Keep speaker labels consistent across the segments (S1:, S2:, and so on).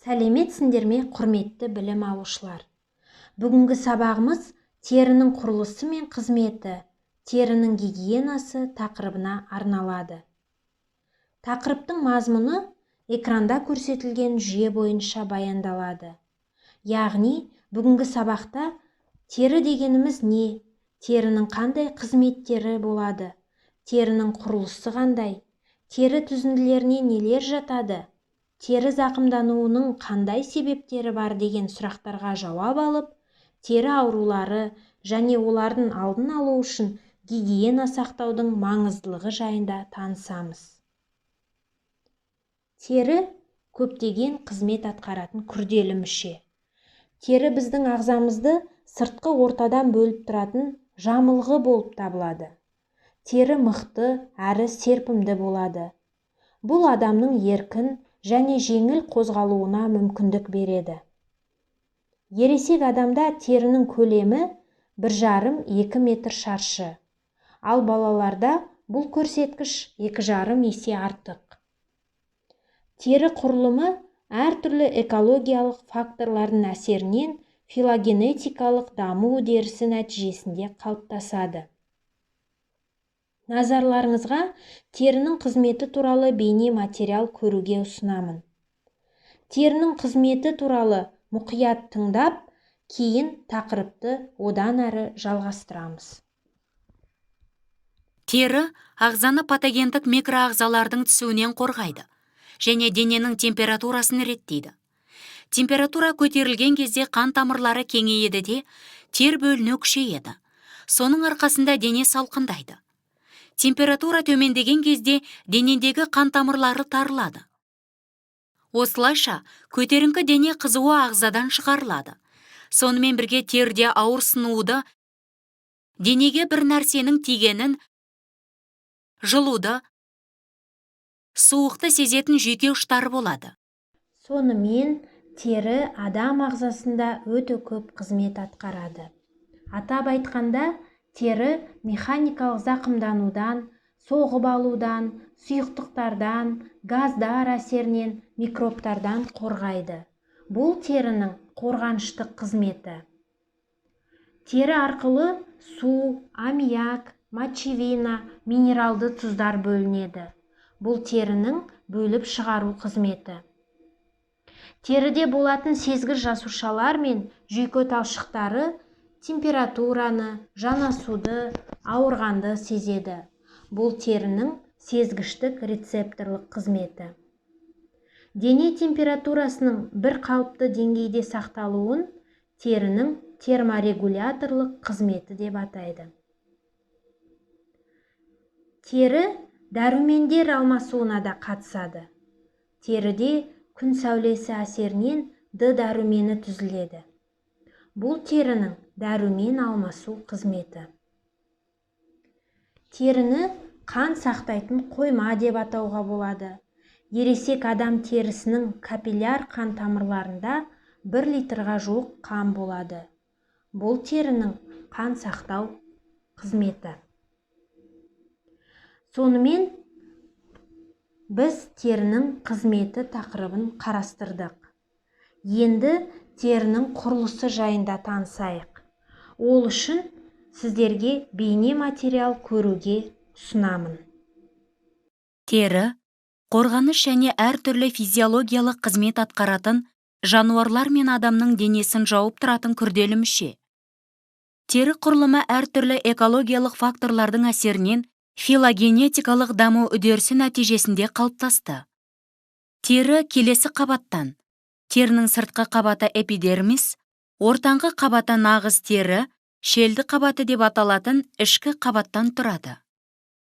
S1: Сәлеметсіңдер ме, құрметті білім алушылар? Бүгінгі сабағымыз терінің құрылысы мен қызметі, терінің гигиенасы тақырыбына арналады. Тақырыптың мазмұны экранда көрсетілген жүйе бойынша баяндалады. Яғни, бүгінгі сабақта тері дегеніміз не? Терінің қандай қызметтері болады? Терінің құрылысы қандай? Тері түзінділеріне нелер жатады? Тері зақымдануының қандай себептері бар деген сұрақтарға жауап алып, тері аурулары және олардың алдын алу үшін гигиена сақтаудың маңыздылығы жайында танысамыз. Тері көптеген қызмет атқаратын күрделі мүше. Тері біздің ағзамызды сыртқы ортадан бөліп тұратын жамылғы болып табылады. Тері мықты әрі серпімді болады. Бұл адамның еркін және жеңіл қозғалуына мүмкіндік береді. Ересек адамда терінің көлемі 1,5-2 метр шаршы, ал балаларда бұл көрсеткіш 2,5 есе артық. Тері құрылымы әртүрлі экологиялық факторлардың әсерінен филогенетикалық даму үдерісі нәтижесінде қалыптасады. Назарларыңызға терінің қызметі туралы бейне материал көруге ұсынамын. Терінің қызметі туралы мұқият тыңдап, кейін тақырыпты одан әрі жалғастырамыз.
S2: Тері ағзаны патогендік микроағзалардың түсуінен қорғайды және дененің температурасын реттейді. Температура көтерілген кезде қан тамырлары кеңейеді де тер бөліну күшейеді. Соның арқасында дене салқындайды. Температура төмендеген кезде денедегі қан тамырлары тарылады. Осылайша көтеріңкі дене қызуы ағзадан шығарылады. Сонымен бірге терде ауырсынуды, денеге бір нәрсенің тигенін, жылуды, суықты сезетін жүйке ұштары болады.
S1: Сонымен тері адам ағзасында өте көп қызмет атқарады. Атап айтқанда, тері механикалық зақымданудан, соғып алудан, сұйықтықтардан, газдар әсерінен, микробтардан қорғайды. Бұл терінің қорғаныштық қызметі. Тері арқылы су, аммиак, мочевина, минералды тұздар бөлінеді. Бұл терінің бөліп шығару қызметі. Теріде болатын сезгіш жасушалар мен жүйке талшықтары температураны, жанасуды, ауырғанды сезеді. Бұл терінің сезгіштік рецепторлық қызметі. Дене температурасының бір қалыпты деңгейде сақталуын терінің терморегуляторлық қызметі деп атайды. Тері дәрумендер алмасуына да қатысады. Теріде күн сәулесі әсерінен Д дәрумені түзіледі. Бұл терінің дәрумен алмасу қызметі. Теріні қан сақтайтын қойма деп атауға болады. Ересек адам терісінің капилляр қан тамырларында 1 литрға жуық қан болады. Бұл терінің қан сақтау қызметі. Сонымен біз терінің қызметі тақырыбын қарастырдық. Енді терінің құрылысы жайында танысайық. Ол үшін сіздерге бейне материал көруге ұсынамын.
S2: Тері қорғаныш және әртүрлі физиологиялық қызмет атқаратын жануарлар мен адамның денесін жауып тұратын күрделі мүше. Тері құрылымы әртүрлі экологиялық факторлардың әсерінен филогенетикалық даму үдерісі нәтижесінде қалыптасты. Тері келесі қабаттан: терінің сыртқы қабаты эпидермис, ортаңғы қабаты нағыз тері, шелді қабаты деп аталатын ішкі қабаттан тұрады.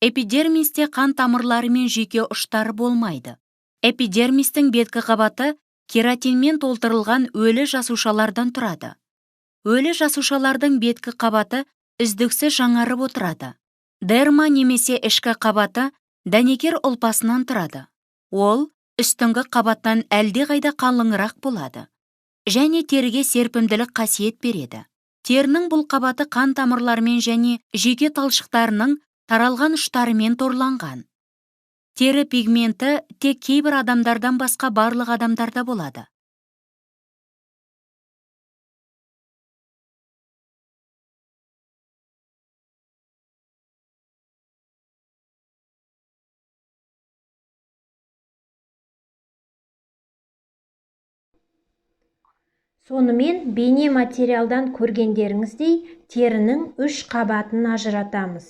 S2: Эпидермисте қан тамырлары мен жүйке ұштары болмайды. Эпидермистің беткі қабаты кератинмен толтырылған өлі жасушалардан тұрады. Өлі жасушалардың беткі қабаты үздіксіз жаңарып отырады. Дерма немесе ішкі қабаты дәнекер ұлпасынан тұрады. Ол үстіңгі қабаттан әлдеқайда қалыңырақ болады және теріге серпімділік қасиет береді. Терінің бұл қабаты қан тамырларымен және жүйке талшықтарының таралған ұштарымен торланған. Тері пигменті тек кейбір адамдардан басқа барлық адамдарда болады.
S1: Сонымен бейне материалдан көргендеріңіздей терінің 3 қабатын ажыратамыз.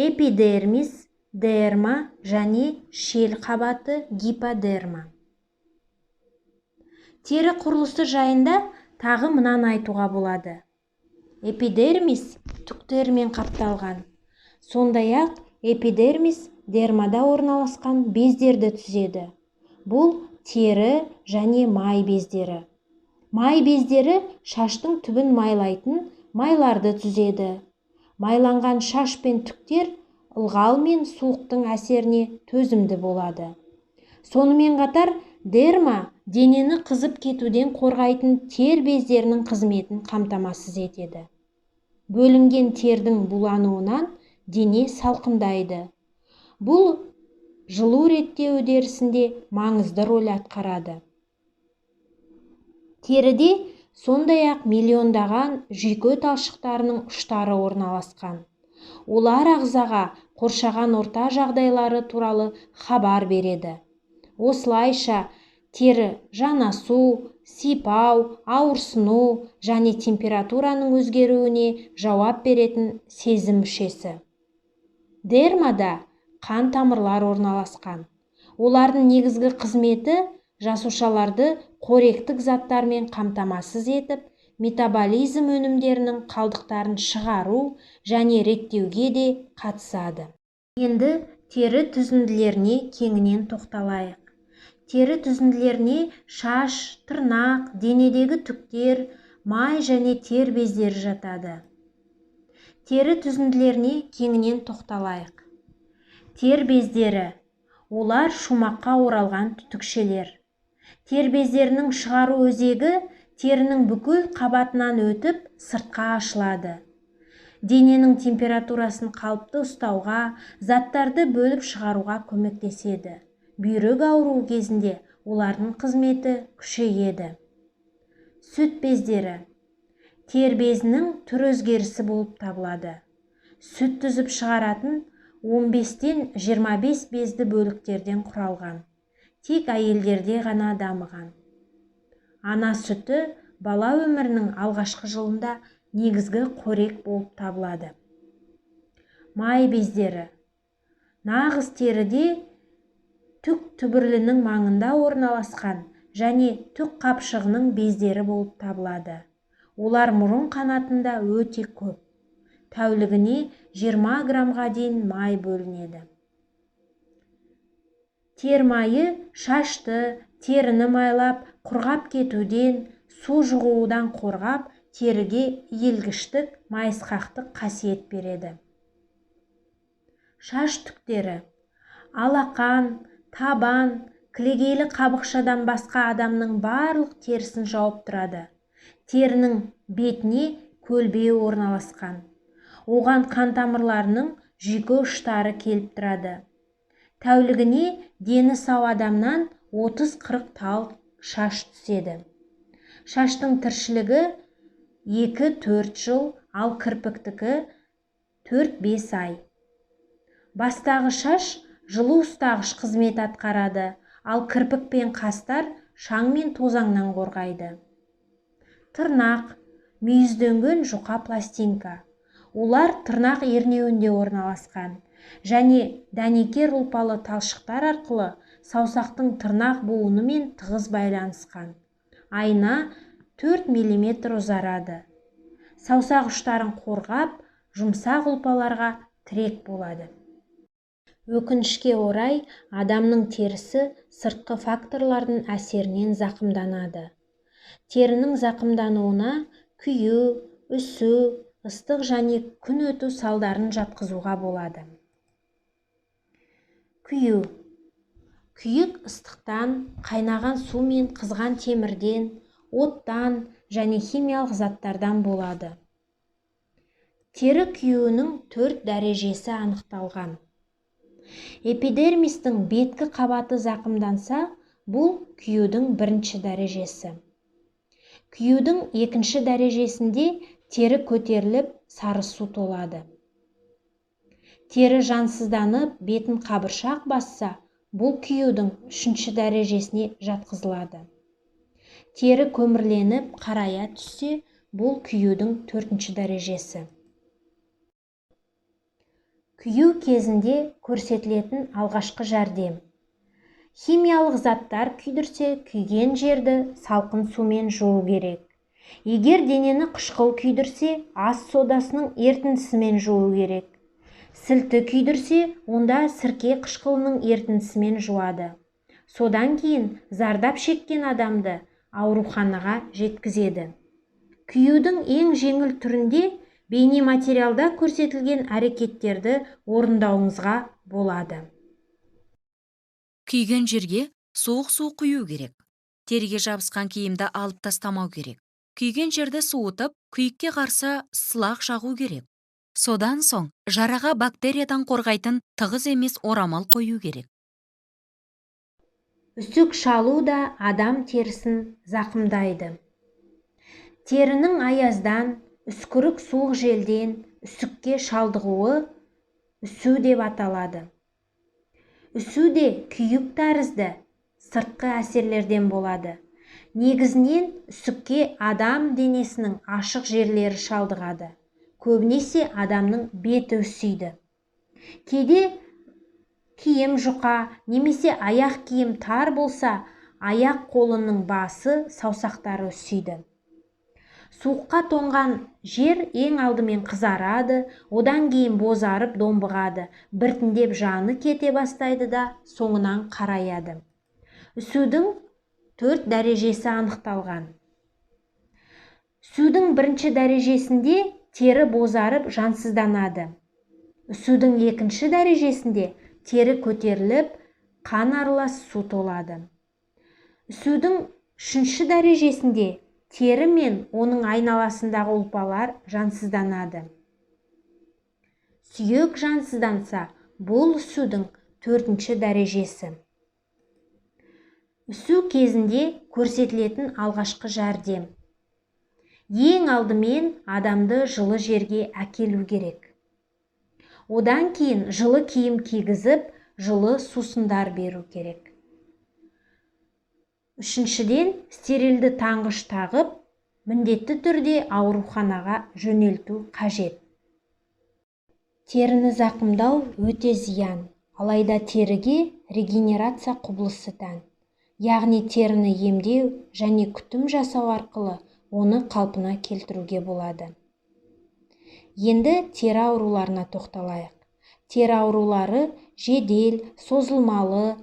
S1: Эпидермис, дерма және шел қабаты гиподерма. Тері құрылысы жайында тағы мынаны айтуға болады. Эпидермис түктермен қапталған. Сондай-ақ эпидермис дермада орналасқан бездерді түзеді. Бұл тері және май бездері. Май бездері шаштың түбін майлайтын майларды түзеді. Майланған шаш пен түктер ылғал мен суықтың әсеріне төзімді болады. Сонымен қатар дерма денені қызып кетуден қорғайтын тер бездерінің қызметін қамтамасыз етеді. Бөлінген тердің булануынан дене салқындайды. Бұл жылу реттеу үдерісінде маңызды рөл атқарады. Теріде сондай-ақ миллиондаған жүйке талшықтарының ұштары орналасқан. Олар ағзаға қоршаған орта жағдайлары туралы хабар береді. Осылайша тері жанасу, сипау, ауырсыну және температураның өзгеруіне жауап беретін сезім мүшесі. Дермада қан тамырлар орналасқан. Олардың негізгі қызметі жасушаларды қоректік заттармен қамтамасыз етіп, метаболизм өнімдерінің қалдықтарын шығару және реттеуге де қатысады. Енді тері түзінділеріне кеңінен тоқталайық. Тері түзінділеріне шаш, тырнақ, денедегі түктер, май және тер бездері жатады. Тері түзінділеріне кеңінен тоқталайық. Тер бездері. Олар шумаққа оралған түтікшелер. Тер бездерінің шығару өзегі терінің бүкіл қабатынан өтіп сыртқа ашылады. Дененің температурасын қалыпты ұстауға, заттарды бөліп шығаруға көмектеседі. Бүйрек ауруы кезінде олардың қызметі күшейеді. Сүт бездері. Тер безінің түр өзгерісі болып табылады. Сүт түзіп шығаратын 15-тен 25 безді бөліктерден құралған. Тек әйелдерде ғана дамыған. Ана сүті бала өмірінің алғашқы жылында негізгі қорек болып табылады. Май бездері. Нағыз теріде түк түбірлінің маңында орналасқан және түк қапшығының бездері болып табылады. Олар мұрын қанатында өте көп. Тәулігіне 20 граммға дейін май бөлінеді. Тер майы шашты, теріні майлап, құрғап кетуден, су жұғудан қорғап, теріге иілгіштік, майысқақтық қасиет береді. Шаш түктері. Алақан, табан, кілегейлі қабықшадан басқа адамның барлық терісін жауып тұрады. Терінің бетіне көлбеу орналасқан. Оған қан тамырларының жүйке ұштары келіп тұрады. Тәулігіне дені сау адамнан 30-40 тал шаш түседі. Шаштың тіршілігі 2-4 жыл, ал кірпіктікі 4-5 ай. Бастағы шаш жылу ұстағыш қызмет атқарады, ал кірпік пен қастар шаң мен тозаңнан қорғайды. Тырнақ, мүйізденген жұқа пластинка. Олар тырнақ ернеуінде орналасқан және дәнекер ұлпалы талшықтар арқылы саусақтың тырнақ буынымен тығыз байланысқан. Айна 4 мм ұзарады. Саусақ ұштарын қорғап, жұмсақ ұлпаларға тірек болады. Өкінішке орай, адамның терісі сыртқы факторлардың әсерінен зақымданады. Терінің зақымдануына күйу, үсу, ыстық және күн өту салдарын жатқызуға болады. Күйу. Күйік ыстықтан, қайнаған су мен қызған темірден, оттан және химиялық заттардан болады. Тері күйуінің 4 дәрежесі анықталған. Эпидермистің беткі қабаты зақымданса, бұл күйудің 1-ші дәрежесі. Күйудің 2-ші дәрежесінде тері көтеріліп, сары су толады. Тері жансызданып, бетін қабыршақ басса, бұл күйудің 3-ші дәрежесіне жатқызылады. тері көмірленіп қарая түссе, бұл күйудің 4-ші дәрежесі. Күйу кезінде көрсетілетін алғашқы жәрдем. Химиялық заттар күйдірсе, күйген жерді салқын сумен жуу керек. Егер денені қышқыл күйдірсе, ас содасының ерітіндісімен жуу керек. Сілті күйдірсе, онда сірке қышқылының ерітіндісімен жуады. Содан кейін зардап шеккен адамды ауруханаға жеткізеді. Күйудің ең жеңіл түрінде бейнематериалда көрсетілген әрекеттерді орындауыңызға болады.
S2: Күйген жерге суық су құю керек. Теріге жабысқан киімді алып тастамау керек. Күйген жерді суытып, күйікке қарсы сылақ жағу керек. Содан соң жараға бактериядан қорғайтын тығыз емес орамал қою керек.
S1: Үсік шалу да адам терісін зақымдайды. Терінің аяздан, үскірік суық желден үсікке шалдығуы үсу деп аталады. Үсу де күйік тәрізді сыртқы әсерлерден болады. Негізінен үсікке адам денесінің ашық жерлері шалдығады. Көбінесе адамның беті үсейді. Кейде киім жұқа немесе аяқ киім тар болса, аяқ қолының басы, саусақтары үсейді. Суыққа тоңған жер ең алдымен қызарады, одан кейін бозарып домбығады, біртіндеп жаны кете бастайды да соңынан қараяды. Үсудің 4 дәрежесі анықталған. Үсудің 1-ші дәрежесінде тері бозарып жансызданады. Үсудің 2-ші дәрежесінде тері көтеріліп, қан аралас су толады. Үсудің 3-ші дәрежесінде тері мен оның айналасындағы ұлпалар жансызданады. Сүйек жансызданса, бұл үсудің 4-ші дәрежесі. Үсу кезінде көрсетілетін алғашқы жәрдем. Ең алдымен адамды жылы жерге әкелу керек. Одан кейін жылы киім кигізіп, жылы сусындар беру керек. 3-шіден стерилді таңғыш тағып, міндетті түрде ауруханаға жөнелту қажет. Теріні зақымдау өте зиян, алайда теріге регенерация құбылысы тән. Яғни теріні емдеу және күтім жасау арқылы оны қалпына келтіруге болады. Енді тері ауруларына тоқталайық. Тері аурулары жедел, созылмалы,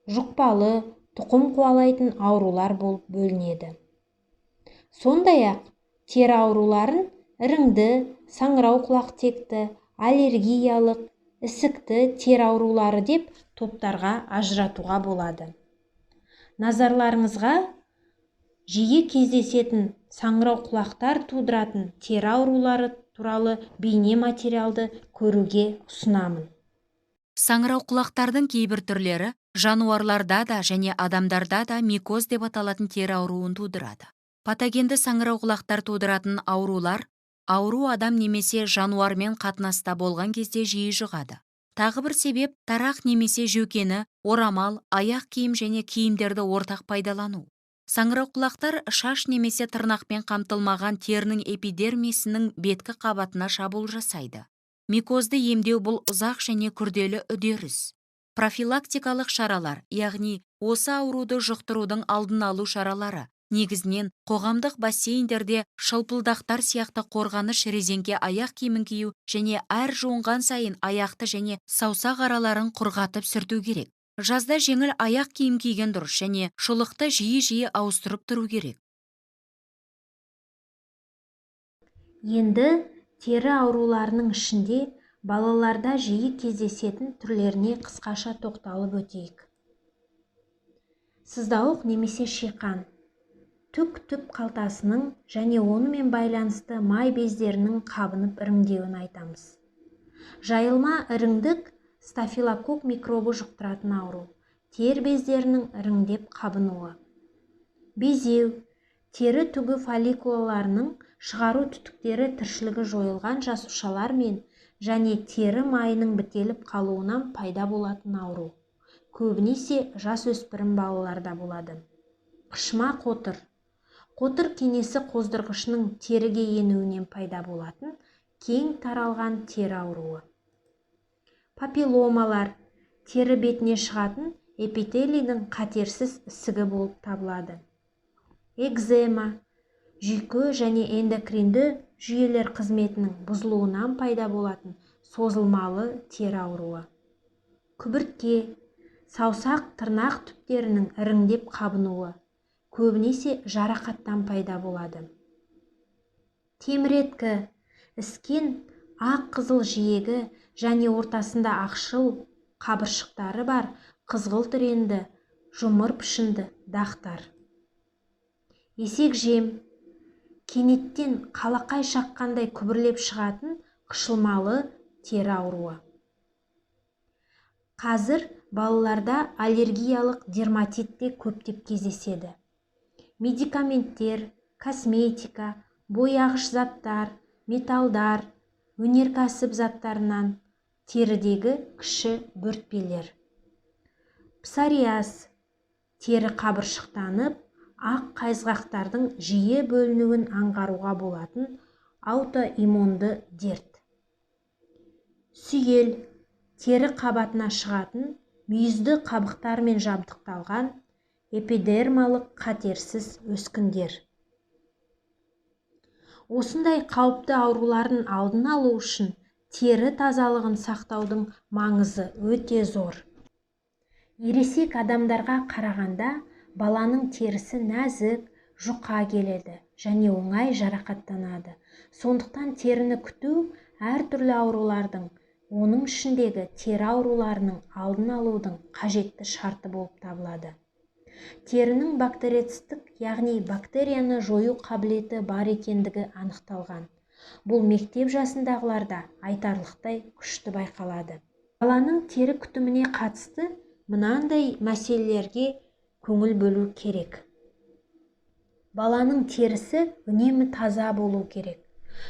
S1: жұқпалы, тұқым қуалайтын аурулар болып бөлінеді. Сондай-ақ тері ауруларын іріңді, саңырау құлақтекті, аллергиялық, ісікті тері аурулары деп топтарға ажыратуға болады. Назарларыңызға жиі кездесетін саңырау құлақтар тудыратын тері аурулары туралы бейне материалды көруге ұсынамын.
S2: Саңырау құлақтардың кейбір түрлері жануарларда да және адамдарда да микоз деп аталатын тері ауруын тудырады. Патогенді саңырау құлақтар тудыратын аурулар ауру адам немесе жануармен қатынаста болған кезде жиі жұғады. Тағы бір себеп тарақ немесе жөкені, орамал, аяқ киім және киімдерді ортақ пайдалану. Саңырау құлақтар шаш немесе тырнақпен қамтылмаған терінің эпидермисінің беткі қабатына шабуыл жасайды. Микозды емдеу бұл ұзақ және күрделі үдеріс. Профилактикалық шаралар, яғни осы ауруды жұқтырудың алдын алу шаралары, негізінен қоғамдық бассейндерде шылпылдақтар сияқты қорғаныш резеңке аяқ киімін кию және әр жуынған сайын аяқты және саусақ араларын құрғатып сүрту керек. Жазда жеңіл аяқ киім киген дұрыс және шұлықты жиі-жиі ауыстырып тұру керек.
S1: Енді тері ауруларының ішінде балаларда жиі кездесетін түрлеріне қысқаша тоқталып өтейік. Сыздауық немесе шиқан. Түк-түк қалтасының және онымен байланысты май бездерінің қабынып іріңдеуін айтамыз. Жайылма іріңдік стафилококк микробы жұқтыратын ауру. Тер бездерінің іріңдеп қабынуы. Безеу. Тері түгі фолликулаларының шығару түтіктері тіршілігі жойылған жасушалар мен және тері майының бітеліп қалуынан пайда болатын ауру. Көбінесе жас өспірім балаларда болады. Қышыма қотыр. қотыр кенесі қоздырғышының теріге енуінен пайда болатын кең таралған тері ауруы. Папилломалар тері бетіне шығатын эпителийдің қатерсіз ісігі болып табылады. Экзема жүйке және эндокринді жүйелер қызметінің бұзылуынан пайда болатын созылмалы тері ауруы. Күбіртке саусақ тырнақ түптерінің іріңдеп қабынуы, көбінесе жарақаттан пайда болады. Теміреткі іскен ақ қызыл жиегі және ортасында ақшыл қабыршықтары бар қызғылт реңді жұмыр пішінді дақтар. Есек жем кенеттен қалақай шаққандай күбірлеп шығатын қышылмалы тері ауруы. Қазір балаларда аллергиялық дерматит те көптеп кездеседі. Медикаменттер, косметика, бояғыш заттар, металдар, өнеркәсіп заттарынан, терідегі кіші бөртпелер. Псориаз тері қабыршықтанып, ақ қайызғақтардың жиі бөлінуін аңғаруға болатын аутоиммунды дерт. Сүйел тері қабатына шығатын мүйізді қабықтармен жабдықталған эпидермалық қатерсіз өскіндер. Осындай қауіпті аурулардың алдын алу үшін тері тазалығын сақтаудың маңызы өте зор. Ересек адамдарға қарағанда баланың терісі нәзік, жұқа келеді және оңай жарақаттанады. Сондықтан теріні күту әртүрлі аурулардың, оның ішіндегі тері ауруларының алдын алудың қажетті шарты болып табылады. Терінің бактерицидтік, яғни бактерияны жою қабілеті бар екендігі анықталған. Бұл мектеп жасындағыларда айтарлықтай күшті байқалады. Баланың тері күтіміне қатысты мынандай мәселелерге көңіл бөлу керек. Баланың терісі үнемі таза болу керек.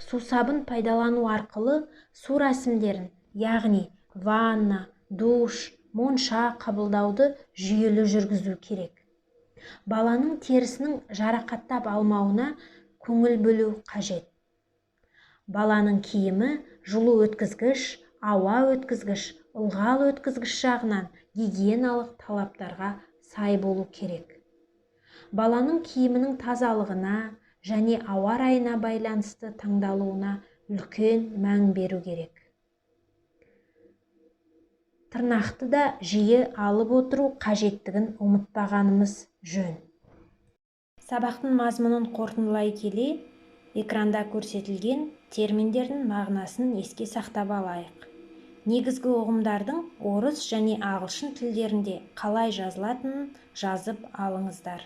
S1: Сусабын пайдалану арқылы су рәсімдерін, яғни ванна, душ, монша қабылдауды жүйелі жүргізу керек. Баланың терісінің жарақаттап алмауына көңіл бөлу қажет. Баланың киімі жылу өткізгіш, ауа өткізгіш, ылғал өткізгіш жағынан гигиеналық талаптарға сай болу керек. Баланың киімінің тазалығына және ауа райына байланысты таңдалуына үлкен мән беру керек. Тырнақты да жиі алып отыру қажеттігін ұмытпағанымыз жөн. Сабақтың мазмұнын қорытындылай келе, экранда көрсетілген терминдердің мағынасын еске сақтап алайық. Негізгі ұғымдардың орыс және ағылшын тілдерінде қалай жазылатынын жазып алыңыздар.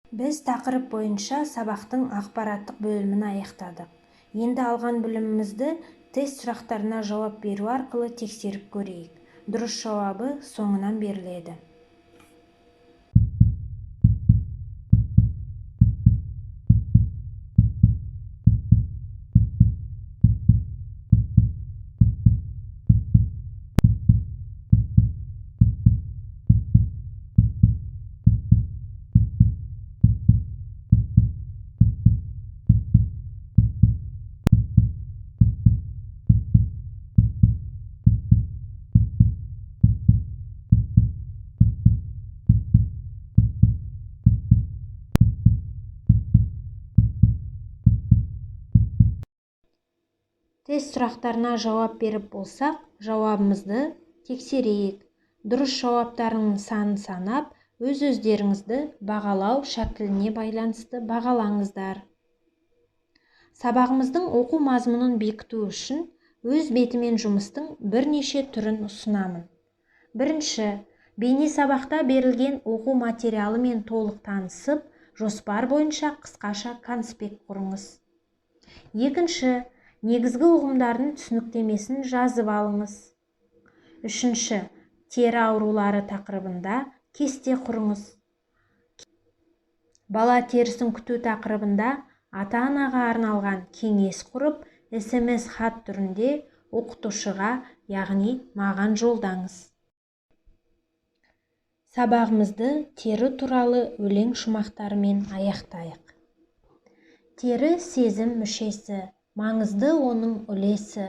S1: Біз тақырып бойынша сабақтың ақпараттық бөлімін аяқтадық. Енді алған білімімізді тест сұрақтарына жауап беру арқылы тексеріп көрейік. Дұрыс жауабы соңынан беріледі. Тест сұрақтарына жауап беріп болсақ, жауабымызды тексерейік. Дұрыс жауаптарының санын санап, өз-өздеріңізді бағалау шәкіліне байланысты бағалаңыздар. Сабағымыздың оқу мазмұнын бекіту үшін өз бетімен жұмыстың бірнеше түрін ұсынамын. Бірінші, бейне сабақта берілген оқу материалымен толық танысып, жоспар бойынша қысқаша конспект құрыңыз. Екінші, негізгі ұғымдардың түсініктемесін жазып алыңыз. Үшінші, тері аурулары тақырыбында кесте құрыңыз. Бала терісін күту тақырыбында ата-анаға арналған кеңес құрып, SMS хат түрінде оқытушыға, яғни маған жолдаңыз. Сабағымызды тері туралы өлең шумақтарымен аяқтайық. Тері сезім мүшесі, маңызды оның үлесі.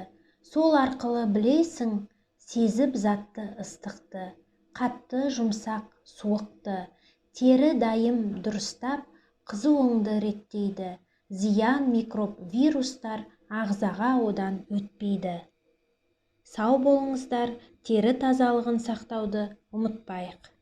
S1: Сол арқылы білесің, сезіп затты ыстықты, қатты, жұмсақ, суықты. Тері дайым дұрыстап, қызуыңды реттейді. Зиян, микроб, вирустар ағзаға одан өтпейді. Сау болыңыздар, тері тазалығын сақтауды ұмытпайық.